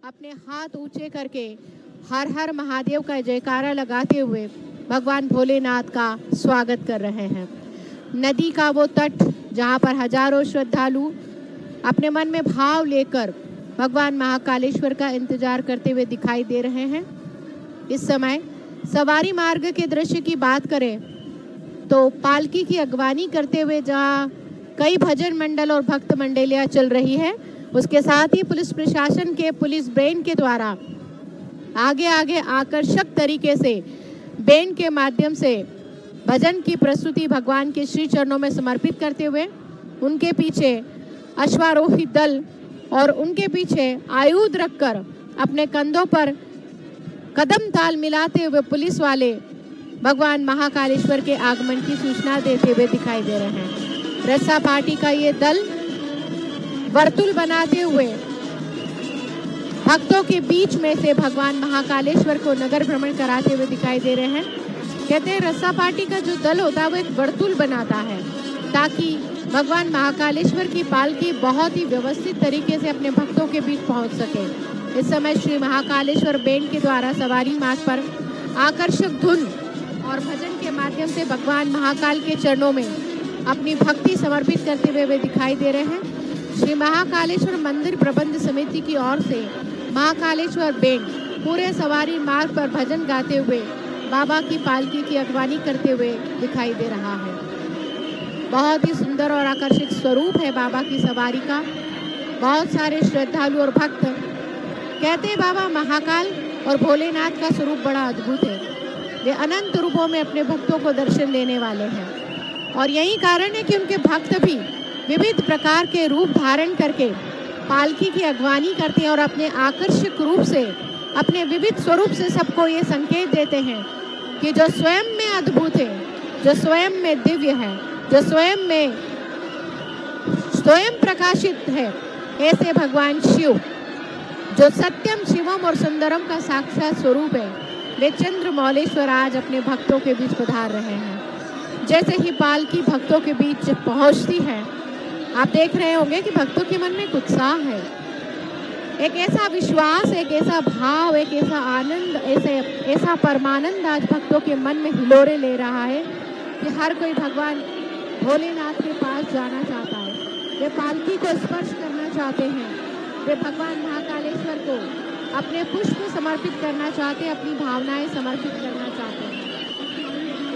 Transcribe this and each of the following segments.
अपने हाथ ऊंचे करके हर हर महादेव का जयकारा लगाते हुए भगवान भोलेनाथ का स्वागत कर रहे हैं। नदी का वो तट जहां पर हजारों श्रद्धालु अपने मन में भाव लेकर भगवान महाकालेश्वर का इंतजार करते हुए दिखाई दे रहे हैं। इस समय सवारी मार्ग के दृश्य की बात करें तो पालकी की अगवानी करते हुए जहां कई भजन मंडल और भक्त मंडलियां चल रही है, उसके साथ ही पुलिस प्रशासन के पुलिस बैंड के द्वारा आगे आगे आकर्षक तरीके से बैंड के माध्यम से भजन की प्रस्तुति भगवान के श्री चरणों में समर्पित करते हुए उनके पीछे अश्वारोही दल और उनके पीछे आयुध रखकर अपने कंधों पर कदम ताल मिलाते हुए पुलिस वाले भगवान महाकालेश्वर के आगमन की सूचना देते हुए दिखाई दे रहे हैं। रस्सा पार्टी का ये दल वर्तुल बनाते हुए भक्तों के बीच में से भगवान महाकालेश्वर को नगर भ्रमण कराते हुए दिखाई दे रहे हैं। कहते हैं रस्सा पार्टी का जो दल होता है वो एक वर्तुल बनाता है ताकि भगवान महाकालेश्वर की पालकी बहुत ही व्यवस्थित तरीके से अपने भक्तों के बीच पहुंच सके। इस समय श्री महाकालेश्वर बैंड के द्वारा सवारी मार्ग पर आकर्षक धुन और भजन के माध्यम से भगवान महाकाल के चरणों में अपनी भक्ति समर्पित करते हुए वे दिखाई दे रहे हैं। श्री महाकालेश्वर मंदिर प्रबंध समिति की ओर से महाकालेश्वर बैंड पूरे सवारी मार्ग पर भजन गाते हुए बाबा की पालकी की अगवानी करते हुए दिखाई दे रहा है। बहुत ही सुंदर और आकर्षक स्वरूप है बाबा की सवारी का। बहुत सारे श्रद्धालु और भक्त कहते हैं बाबा महाकाल और भोलेनाथ का स्वरूप बड़ा अद्भुत है। वे अनंत रूपों में अपने भक्तों को दर्शन देने वाले हैं और यही कारण है कि उनके भक्त भी विविध प्रकार के रूप धारण करके पालकी की अगवानी करते हैं और अपने आकर्षक रूप से अपने विविध स्वरूप से सबको ये संकेत देते हैं कि जो स्वयं में अद्भुत है, जो स्वयं में दिव्य है, जो स्वयं प्रकाशित है, ऐसे भगवान शिव जो सत्यम शिवम और सुंदरम का साक्षात स्वरूप है, वे चंद्रमौलेश्वर आज अपने भक्तों के बीच पधार रहे हैं। जैसे ही पालकी भक्तों के बीच पहुंचती है, आप देख रहे होंगे कि भक्तों के मन में एक उत्साह है, एक ऐसा विश्वास, एक ऐसा भाव, एक ऐसा आनंद, ऐसा परमानंद आज भक्तों के मन में हिलोरे ले रहा है कि हर कोई भगवान भोलेनाथ के पास जाना चाहता है। वे पालकी को स्पर्श करना चाहते हैं, वे भगवान महाकालेश्वर को अपने पुष्प समर्पित करना चाहते हैं, अपनी भावनाएं समर्पित करना चाहते हैं।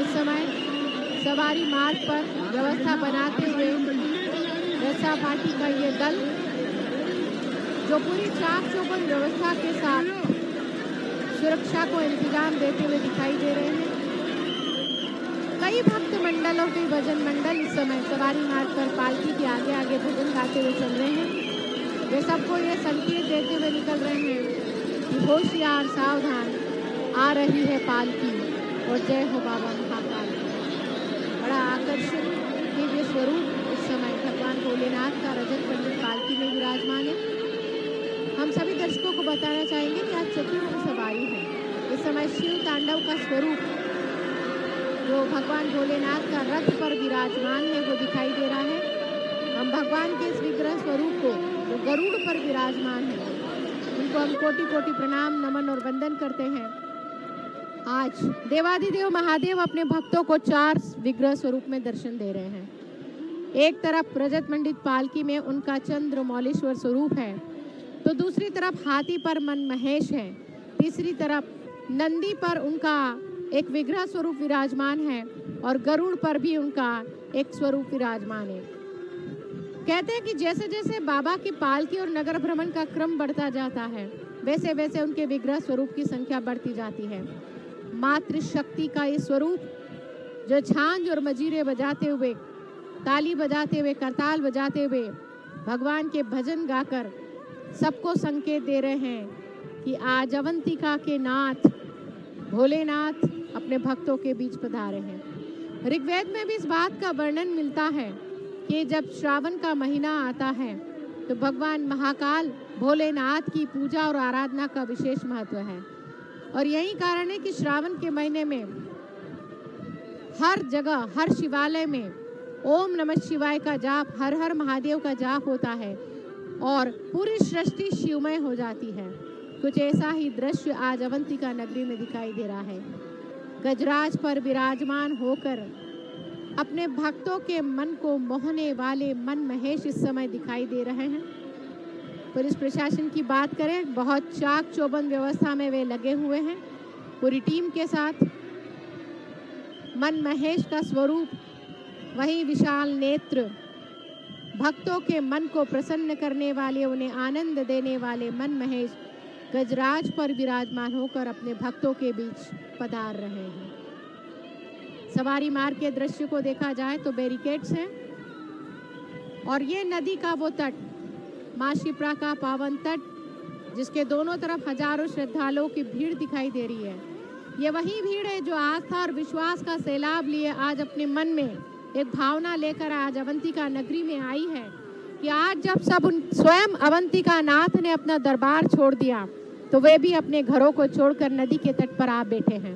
इस समय सवारी मार्ग पर व्यवस्था बनाते हुए रस्सा पार्टी का ये दल जो पूरी चाक चौबंद व्यवस्था के साथ सुरक्षा को इंतजाम देते हुए दिखाई दे रहे हैं। कई भक्त मंडलों के भजन मंडल इस समय सवारी मार्ग पर पालकी के आगे आगे भजन गाते हुए चल रहे हैं। वे सबको ये संकेत देते हुए निकल रहे हैं कि होशियार सावधान, आ रही है पालकी और जय हो बाबा महाकाल। बड़ा आकर्षक दिव्य स्वरूप इस समय भगवान भोलेनाथ का रजत पंडित पालकी में विराजमान है। हम सभी दर्शकों को बताना चाहेंगे कि आज चतुर्थ सवारी है। इस समय शिव तांडव का स्वरूप जो भगवान भोलेनाथ का रथ पर विराजमान है वो दिखाई दे रहा है। हम भगवान के इस विग्रह स्वरूप को जो गरुड़ पर विराजमान है उनको हम कोटि कोटि प्रणाम, नमन और वंदन करते हैं। आज देवाधिदेव महादेव अपने भक्तों को 4 विग्रह स्वरूप में दर्शन दे रहे हैं। एक तरफ रजत मंडित पालकी में उनका चंद्रमौलेश्वर स्वरूप है, तो दूसरी तरफ हाथी पर मन महेश है, तीसरी तरफ नंदी पर उनका एक विग्रह स्वरूप विराजमान है और गरुड़ पर भी उनका एक स्वरूप विराजमान है। कहते हैं कि जैसे जैसे बाबा की पालकी और नगर भ्रमण का क्रम बढ़ता जाता है, वैसे वैसे उनके विग्रह स्वरूप की संख्या बढ़ती जाती है। मातृ शक्ति का ये स्वरूप जो झांझ और मजीरे बजाते हुए, ताली बजाते हुए, करताल बजाते हुए भगवान के भजन गाकर सबको संकेत दे रहे हैं कि आज अवंतिका के नाथ भोलेनाथ अपने भक्तों के बीच पधारे हैं। ऋग्वेद में भी इस बात का वर्णन मिलता है कि जब श्रावण का महीना आता है तो भगवान महाकाल भोलेनाथ की पूजा और आराधना का विशेष महत्व है और यही कारण है कि श्रावण के महीने में हर जगह, हर शिवालय में ओम नमः शिवाय का जाप, हर हर महादेव का जाप होता है और पूरी सृष्टि शिवमय हो जाती है। कुछ ऐसा ही दृश्य आज अवंतिका नगरी में दिखाई दे रहा है। गजराज पर विराजमान होकर अपने भक्तों के मन को मोहने वाले मन महेश इस समय दिखाई दे रहे हैं। पुलिस प्रशासन की बात करें, बहुत चाक चौबंद व्यवस्था में वे लगे हुए हैं पूरी टीम के साथ। मन महेश का स्वरूप, वही विशाल नेत्र, भक्तों के मन को प्रसन्न करने वाले, उन्हें आनंद देने वाले मन महेश गजराज पर विराजमान होकर अपने भक्तों के बीच पधार रहे हैं। सवारी मार्ग के दृश्य को देखा जाए तो बैरिकेड्स हैं और ये नदी का वो तट, मां शिप्रा का पावन तट, जिसके दोनों तरफ हजारों श्रद्धालुओं की भीड़ दिखाई दे रही है। ये वही भीड़ है जो आस्था और विश्वास का सैलाब लिए आज अपने मन में एक भावना लेकर आज अवंतिका नगरी में आई है कि आज जब सब स्वयं अवंतिका नाथ ने अपना दरबार छोड़ दिया तो वे भी अपने घरों को छोड़कर नदी के तट पर आ बैठे हैं।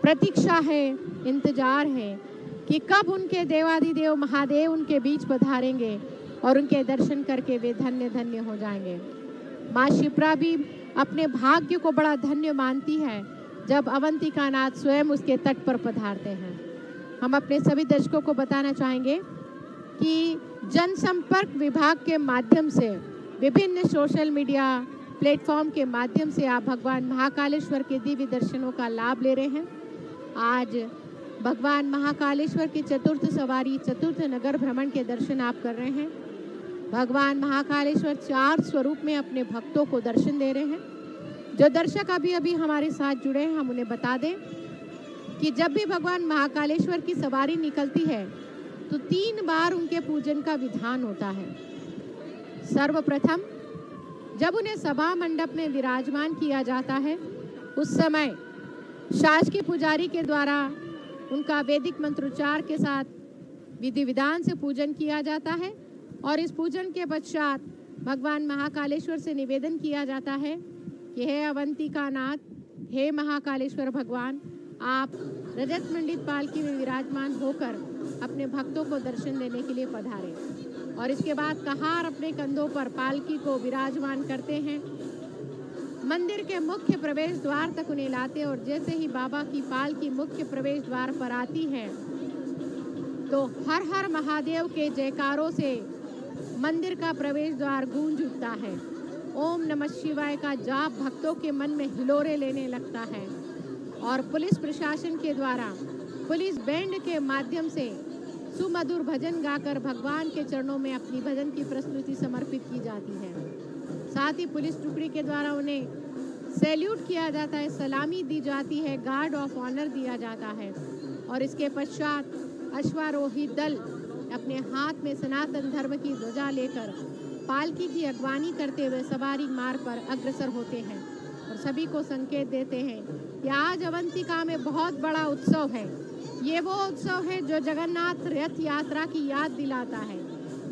प्रतीक्षा है, इंतजार है कि कब उनके देवाधिदेव महादेव उनके बीच पधारेंगे और उनके दर्शन करके वे धन्य धन्य हो जाएंगे। माँ शिप्रा भी अपने भाग्य को बड़ा धन्य मानती है जब अवंतिका नाथ स्वयं उसके तट पर पधारते हैं। हम अपने सभी दर्शकों को बताना चाहेंगे कि जनसंपर्क विभाग के माध्यम से विभिन्न सोशल मीडिया प्लेटफॉर्म के माध्यम से आप भगवान महाकालेश्वर के दिव्य दर्शनों का लाभ ले रहे हैं। आज भगवान महाकालेश्वर की चतुर्थ सवारी, चतुर्थ नगर भ्रमण के दर्शन आप कर रहे हैं। भगवान महाकालेश्वर 4 स्वरूप में अपने भक्तों को दर्शन दे रहे हैं। जो दर्शक अभी हमारे साथ जुड़े हैं, हम उन्हें बता दें कि जब भी भगवान महाकालेश्वर की सवारी निकलती है तो 3 बार उनके पूजन का विधान होता है। सर्वप्रथम जब उन्हें सभा मंडप में विराजमान किया जाता है, उस समय शासकीय पुजारी के द्वारा उनका वैदिक मंत्रोच्चार के साथ विधि विधान से पूजन किया जाता है और इस पूजन के पश्चात भगवान महाकालेश्वर से निवेदन किया जाता है कि हे अवंतिका नाथ, हे महाकालेश्वर भगवान, आप रजत मंडित पालकी में विराजमान होकर अपने भक्तों को दर्शन देने के लिए पधारे। और इसके बाद कहार अपने कंधों पर पालकी को विराजमान करते हैं, मंदिर के मुख्य प्रवेश द्वार तक उन्हें लाते और जैसे ही बाबा की पालकी मुख्य प्रवेश द्वार पर आती है तो हर हर महादेव के जयकारों से मंदिर का प्रवेश द्वार गूंज उठता है। ओम नमः शिवाय का जाप भक्तों के मन में हिलोरे लेने लगता है और पुलिस प्रशासन के द्वारा पुलिस बैंड के माध्यम से सुमधुर भजन गाकर भगवान के चरणों में अपनी भजन की प्रस्तुति समर्पित की जाती है। साथ ही पुलिस टुकड़ी के द्वारा उन्हें सैल्यूट किया जाता है, सलामी दी जाती है, गार्ड ऑफ ऑनर दिया जाता है और इसके पश्चात अश्वारोही दल अपने हाथ में सनातन धर्म की ध्वजा लेकर पालकी की अगवानी करते हुए सवारी मार्ग पर अग्रसर होते हैं और सभी को संकेत देते हैं कि आज अवंतिका में बहुत बड़ा उत्सव है। ये वो उत्सव है जो जगन्नाथ रथ यात्रा की याद दिलाता है।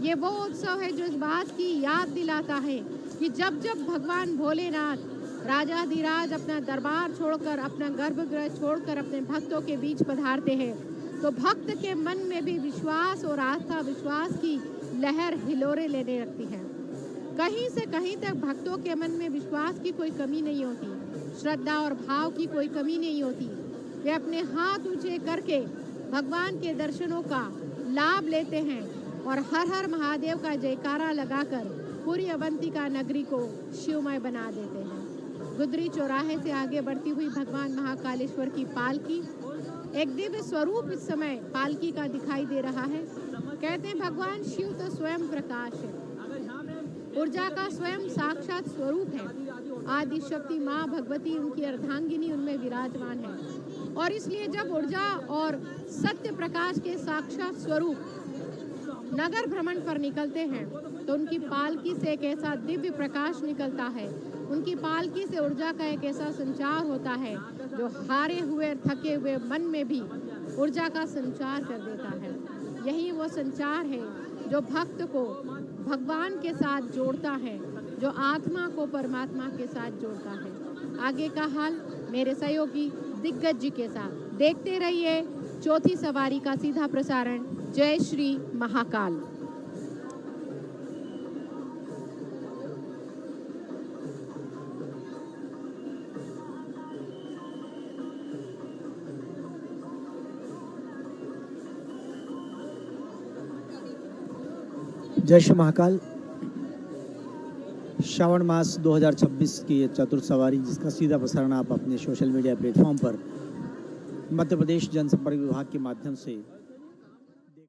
ये वो उत्सव है जो इस बात की याद दिलाता है कि जब जब भगवान भोलेनाथ राजाधिराज अपना दरबार छोड़कर, अपना गर्भगृह छोड़कर अपने भक्तों के बीच पधारते हैं तो भक्त के मन में भी विश्वास और आस्था, विश्वास की लहर हिलोरे लेने लगती है। कहीं से कहीं तक भक्तों के मन में विश्वास की कोई कमी नहीं होती, श्रद्धा और भाव की कोई कमी नहीं होती। वे अपने हाथ ऊंचे करके भगवान के दर्शनों का लाभ लेते हैं और हर हर महादेव का जयकारा लगाकर पूरी अवंतिका नगरी को शिवमय बना देते हैं। गुदरी चौराहे से आगे बढ़ती हुई भगवान महाकालेश्वर की पालकी, एक दिव्य स्वरूप इस समय पालकी का दिखाई दे रहा है। कहते हैं भगवान शिव तो स्वयं प्रकाश है, ऊर्जा का स्वयं साक्षात स्वरूप है। आदि शक्ति माँ भगवती, उनकी अर्धांगिनी उनमें विराजमान है और इसलिए जब ऊर्जा और सत्य प्रकाश के साक्षात स्वरूप नगर भ्रमण पर निकलते हैं तो उनकी पालकी से एक ऐसा दिव्य प्रकाश निकलता है, उनकी पालकी से ऊर्जा का एक ऐसा संचार होता है जो हारे हुए थके हुए मन में भी ऊर्जा का संचार कर देता है। यही वो संचार है जो भक्त को भगवान के साथ जोड़ता है, जो आत्मा को परमात्मा के साथ जोड़ता है। आगे का हाल मेरे सहयोगी दिग्गज जी के साथ देखते रहिए चौथी सवारी का सीधा प्रसारण। जय श्री महाकाल। जय श्री महाकाल। श्रावण मास 2026 की ये चतुर्थ सवारी, जिसका सीधा प्रसारण आप अपने सोशल मीडिया प्लेटफॉर्म पर मध्य प्रदेश जनसंपर्क विभाग के माध्यम से